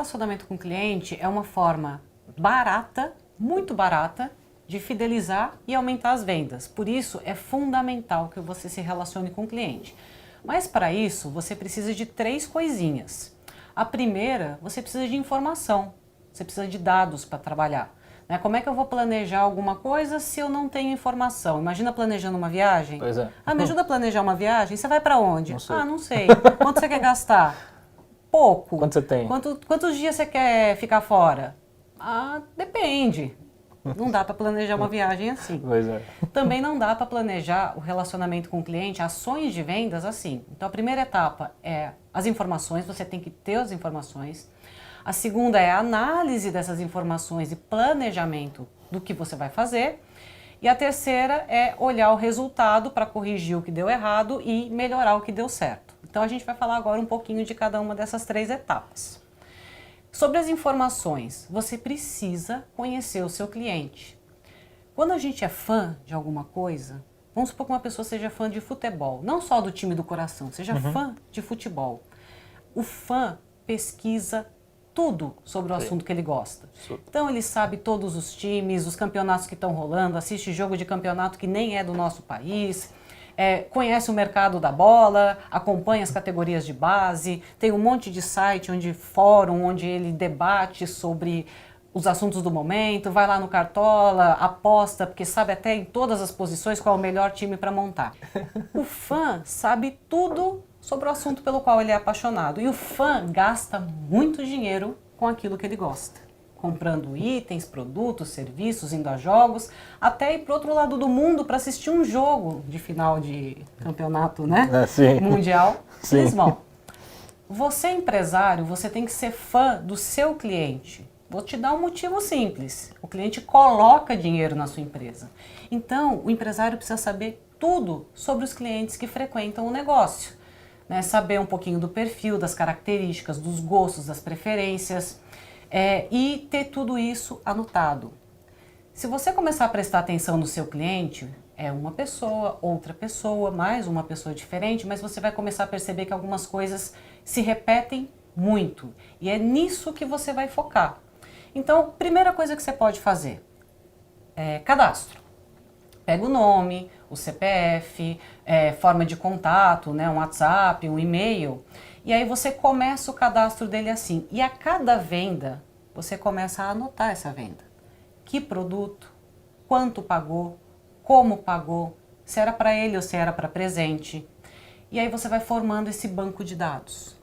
relacionamento com o cliente é uma forma barata, muito barata, de fidelizar e aumentar as vendas. Por isso, é fundamental que você se relacione com o cliente. Mas para isso, você precisa de 3 coisinhas. A primeira, você precisa de informação. Você precisa de dados para trabalhar. Né? Como é que eu vou planejar alguma coisa se eu não tenho informação? Imagina planejando uma viagem. Pois é. Ah, me ajuda a planejar uma viagem? Você vai para onde? Não sei. Ah, não sei. Quanto você quer gastar? Pouco. Quanto você tem? Quantos dias você quer ficar fora? Ah, depende. Não dá para planejar uma viagem assim. Pois é. Também não dá para planejar o relacionamento com o cliente, ações de vendas assim. Então a primeira etapa é as informações, você tem que ter as informações. A segunda é a análise dessas informações e planejamento do que você vai fazer. E a terceira é olhar o resultado para corrigir o que deu errado e melhorar o que deu certo. Então a gente vai falar agora um pouquinho de cada uma dessas 3 etapas. Sobre as informações, você precisa conhecer o seu cliente. Quando a gente é fã de alguma coisa, vamos supor que uma pessoa seja fã de futebol, não só do time do coração, seja fã de futebol. O fã pesquisa tudo sobre o assunto que ele gosta. Então ele sabe todos os times, os campeonatos que estão rolando, assiste jogo de campeonato que nem é do nosso país, conhece o mercado da bola, acompanha as categorias de base, tem um monte de site, fórum, onde ele debate sobre os assuntos do momento, vai lá no Cartola, aposta, porque sabe até em todas as posições qual é o melhor time para montar. O fã sabe tudo sobre o assunto pelo qual ele é apaixonado. E o fã gasta muito dinheiro com aquilo que ele gosta. Comprando itens, produtos, serviços, indo a jogos, até ir para o outro lado do mundo para assistir um jogo de final de campeonato, né? Mundial. Sim. Eles vão. Você, empresário, você tem que ser fã do seu cliente. Vou te dar um motivo simples. O cliente coloca dinheiro na sua empresa. Então, o empresário precisa saber tudo sobre os clientes que frequentam o negócio. Né? Saber um pouquinho do perfil, das características, dos gostos, das preferências. E ter tudo isso anotado. Se você começar a prestar atenção no seu cliente, é uma pessoa, outra pessoa, mais uma pessoa diferente, mas você vai começar a perceber que algumas coisas se repetem muito. E é nisso que você vai focar. Então, primeira coisa que você pode fazer é cadastro. Pega o nome, o CPF, forma de contato, né, um WhatsApp, um e-mail. E aí você começa o cadastro dele assim. E a cada venda, você começa a anotar essa venda. Que produto, quanto pagou, como pagou, se era para ele ou se era para presente. E aí você vai formando esse banco de dados.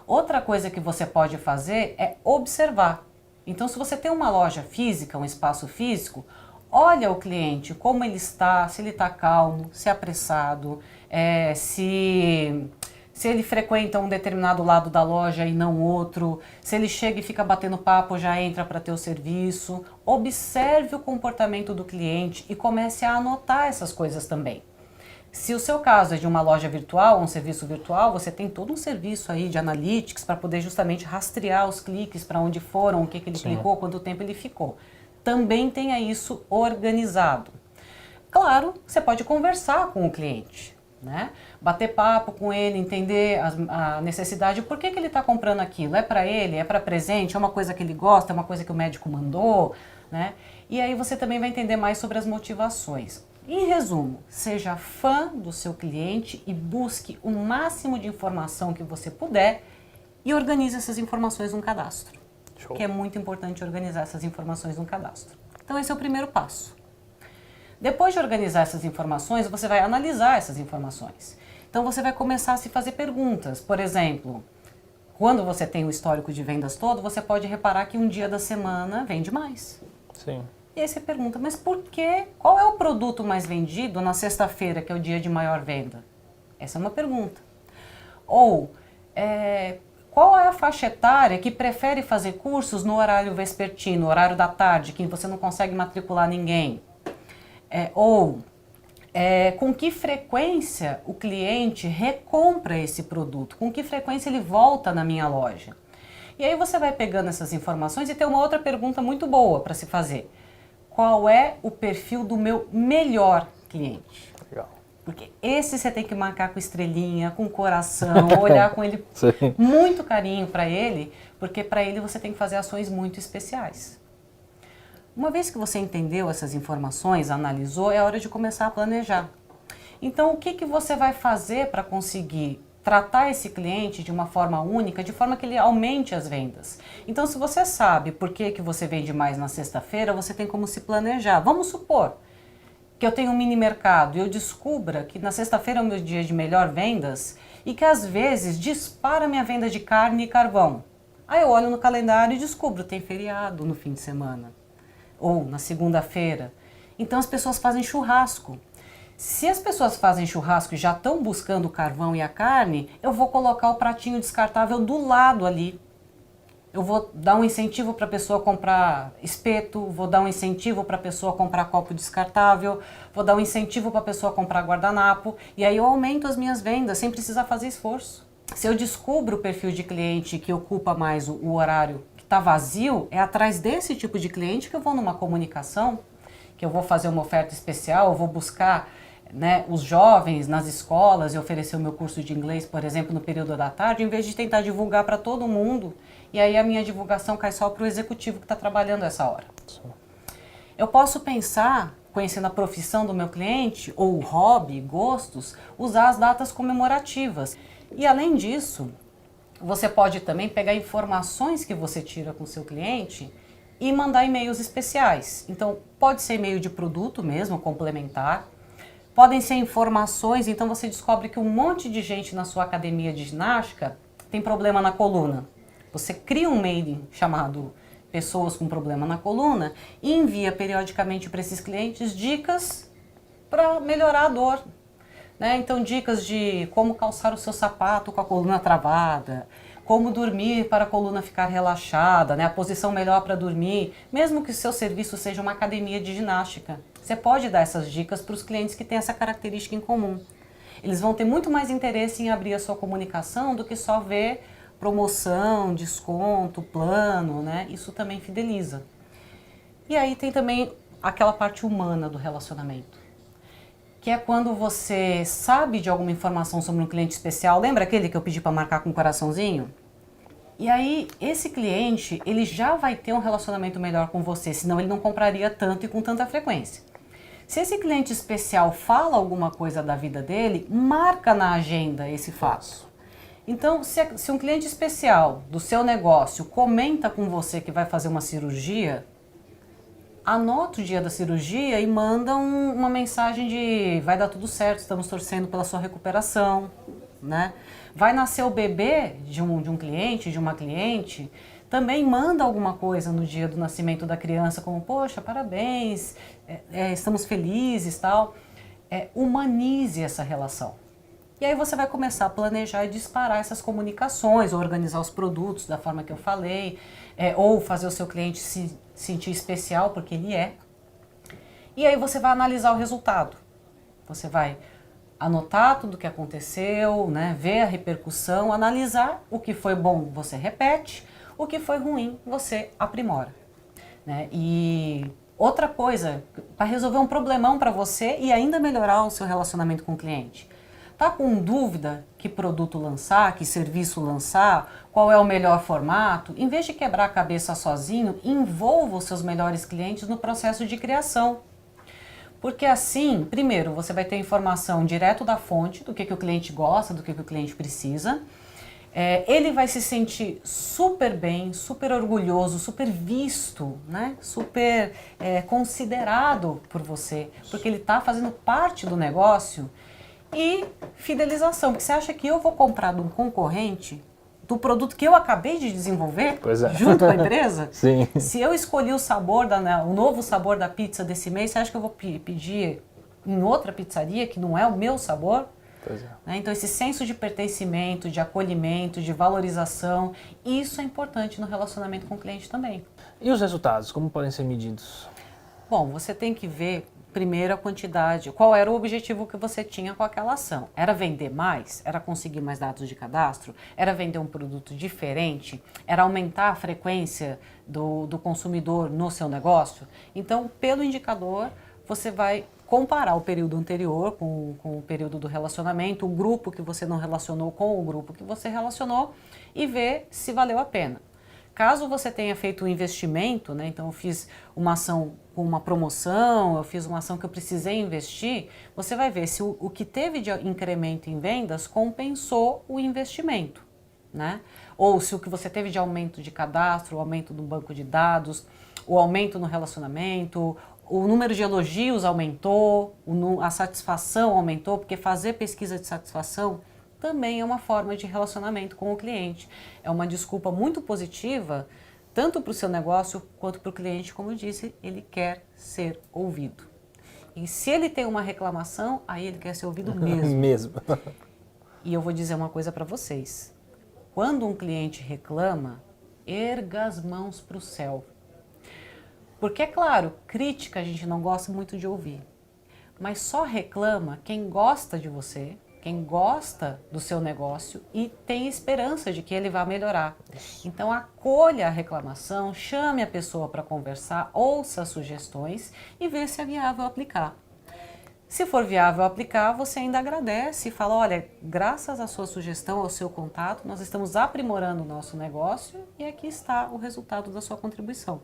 Outra coisa que você pode fazer é observar. Então, se você tem uma loja física, um espaço físico, olha o cliente, como ele está, se ele está calmo, se é apressado, se ele frequenta um determinado lado da loja e não outro, se ele chega e fica batendo papo, já entra para ter o serviço. Observe o comportamento do cliente e comece a anotar essas coisas também. Se o seu caso é de uma loja virtual, um serviço virtual, você tem todo um serviço aí de analytics para poder justamente rastrear os cliques, para onde foram, o que ele clicou, quanto tempo ele ficou. Também tenha isso organizado. Claro, você pode conversar com o cliente, né? Bater papo com ele, entender a necessidade, por que ele está comprando aquilo? É para ele? É para presente? É uma coisa que ele gosta? É uma coisa que o médico mandou? Né? E aí você também vai entender mais sobre as motivações. Em resumo, seja fã do seu cliente e busque o máximo de informação que você puder e organize essas informações num cadastro. Show. Que é muito importante organizar essas informações num cadastro. Então esse é o primeiro passo. Depois de organizar essas informações, você vai analisar essas informações. Então você vai começar a se fazer perguntas. Por exemplo, quando você tem o histórico de vendas todo, você pode reparar que um dia da semana vende mais. Sim. E aí você pergunta, mas por quê? Qual é o produto mais vendido na sexta-feira, que é o dia de maior venda? Essa é uma pergunta. Ou, qual é a faixa etária que prefere fazer cursos no horário vespertino, horário da tarde, que você não consegue matricular ninguém? Com que frequência o cliente recompra esse produto? Com que frequência ele volta na minha loja? E aí você vai pegando essas informações e tem uma outra pergunta muito boa para se fazer. Qual é o perfil do meu melhor cliente? Legal. Porque esse você tem que marcar com estrelinha, com coração, olhar com ele muito carinho para ele, porque para ele você tem que fazer ações muito especiais. Uma vez que você entendeu essas informações, analisou, é hora de começar a planejar. Então, o que você vai fazer para conseguir tratar esse cliente de uma forma única, de forma que ele aumente as vendas? Então, se você sabe por que você vende mais na sexta-feira, você tem como se planejar. Vamos supor que eu tenho um mini mercado e eu descubra que na sexta-feira é o meu dia de melhor vendas e que às vezes dispara minha venda de carne e carvão. Aí eu olho no calendário e descubro, tem feriado no fim de semana ou na segunda-feira. Então as pessoas fazem churrasco. Se as pessoas fazem churrasco e já estão buscando o carvão e a carne, eu vou colocar o pratinho descartável do lado ali. Eu vou dar um incentivo para a pessoa comprar espeto, vou dar um incentivo para a pessoa comprar copo descartável, vou dar um incentivo para a pessoa comprar guardanapo, e aí eu aumento as minhas vendas sem precisar fazer esforço. Se eu descubro o perfil de cliente que ocupa mais o horário que está vazio, é atrás desse tipo de cliente que eu vou numa comunicação, que eu vou fazer uma oferta especial, eu vou buscar, né, os jovens nas escolas e oferecer o meu curso de inglês, por exemplo, no período da tarde, em vez de tentar divulgar para todo mundo, e aí a minha divulgação cai só para o executivo que está trabalhando essa hora. Eu posso pensar, conhecendo a profissão do meu cliente, ou o hobby, gostos, usar as datas comemorativas. E além disso, você pode também pegar informações que você tira com o seu cliente e mandar e-mails especiais. Então, pode ser e-mail de produto mesmo, complementar. Podem ser informações, então você descobre que um monte de gente na sua academia de ginástica tem problema na coluna. Você cria um mailing chamado Pessoas com Problema na Coluna e envia periodicamente para esses clientes dicas para melhorar a dor. Né? Então, dicas de como calçar o seu sapato com a coluna travada, como dormir para a coluna ficar relaxada, né? A posição melhor para dormir, mesmo que o seu serviço seja uma academia de ginástica. Você pode dar essas dicas para os clientes que têm essa característica em comum. Eles vão ter muito mais interesse em abrir a sua comunicação do que só ver promoção, desconto, plano, né? Isso também fideliza. E aí tem também aquela parte humana do relacionamento, que é quando você sabe de alguma informação sobre um cliente especial. Lembra aquele que eu pedi para marcar com um coraçãozinho? E aí esse cliente, ele já vai ter um relacionamento melhor com você, senão ele não compraria tanto e com tanta frequência. Se esse cliente especial fala alguma coisa da vida dele, marca na agenda esse fato. Então, se um cliente especial do seu negócio comenta com você que vai fazer uma cirurgia, anota o dia da cirurgia e manda uma mensagem de vai dar tudo certo, estamos torcendo pela sua recuperação, né? Vai nascer o bebê de um cliente, de uma cliente, também manda alguma coisa no dia do nascimento da criança, como, poxa, parabéns, estamos felizes, tal. Humanize essa relação. E aí você vai começar a planejar e disparar essas comunicações, organizar os produtos da forma que eu falei, ou fazer o seu cliente se sentir especial, porque ele é. E aí você vai analisar o resultado. Você vai anotar tudo o que aconteceu, né, ver a repercussão, analisar o que foi bom, você repete, o que foi ruim, você aprimora. Né? E outra coisa, para resolver um problemão para você e ainda melhorar o seu relacionamento com o cliente. Tá com dúvida que produto lançar, que serviço lançar, qual é o melhor formato? Em vez de quebrar a cabeça sozinho, envolva os seus melhores clientes no processo de criação. Porque assim, primeiro, você vai ter informação direto da fonte, do que o cliente gosta, do que o cliente precisa. Ele vai se sentir super bem, super orgulhoso, super visto, né? Super considerado por você, porque ele está fazendo parte do negócio. E fidelização, porque você acha que eu vou comprar de um concorrente do produto que eu acabei de desenvolver, junto com a empresa? Sim. Se eu escolhi o sabor, o novo sabor da pizza desse mês, você acha que eu vou pedir em outra pizzaria que não é o meu sabor? Pois é. Né? Então esse senso de pertencimento, de acolhimento, de valorização, isso é importante no relacionamento com o cliente também. E os resultados, como podem ser medidos? Bom, você tem que ver primeiro a quantidade, qual era o objetivo que você tinha com aquela ação. Era vender mais? Era conseguir mais dados de cadastro? Era vender um produto diferente? Era aumentar a frequência do consumidor no seu negócio? Então, pelo indicador, você vai comparar o período anterior com o período do relacionamento, o grupo que você não relacionou com o grupo que você relacionou e ver se valeu a pena. Caso você tenha feito um investimento, né, então eu fiz uma ação com uma promoção, eu fiz uma ação que eu precisei investir, você vai ver se o que teve de incremento em vendas compensou o investimento, né? Ou se o que você teve de aumento de cadastro, o aumento do banco de dados, o aumento no relacionamento, o número de elogios aumentou, a satisfação aumentou, porque fazer pesquisa de satisfação também é uma forma de relacionamento com o cliente. É uma desculpa muito positiva, tanto para o seu negócio quanto para o cliente, como eu disse, ele quer ser ouvido. E se ele tem uma reclamação, aí ele quer ser ouvido mesmo. Mesmo. E eu vou dizer uma coisa para vocês. Quando um cliente reclama, erga as mãos para o céu. Porque, é claro, crítica a gente não gosta muito de ouvir. Mas só reclama quem gosta de você, quem gosta do seu negócio e tem esperança de que ele vai melhorar. Então acolha a reclamação, chame a pessoa para conversar, ouça as sugestões e vê se é viável aplicar. Se for viável aplicar, você ainda agradece e fala, olha, graças à sua sugestão, ao seu contato, nós estamos aprimorando o nosso negócio e aqui está o resultado da sua contribuição.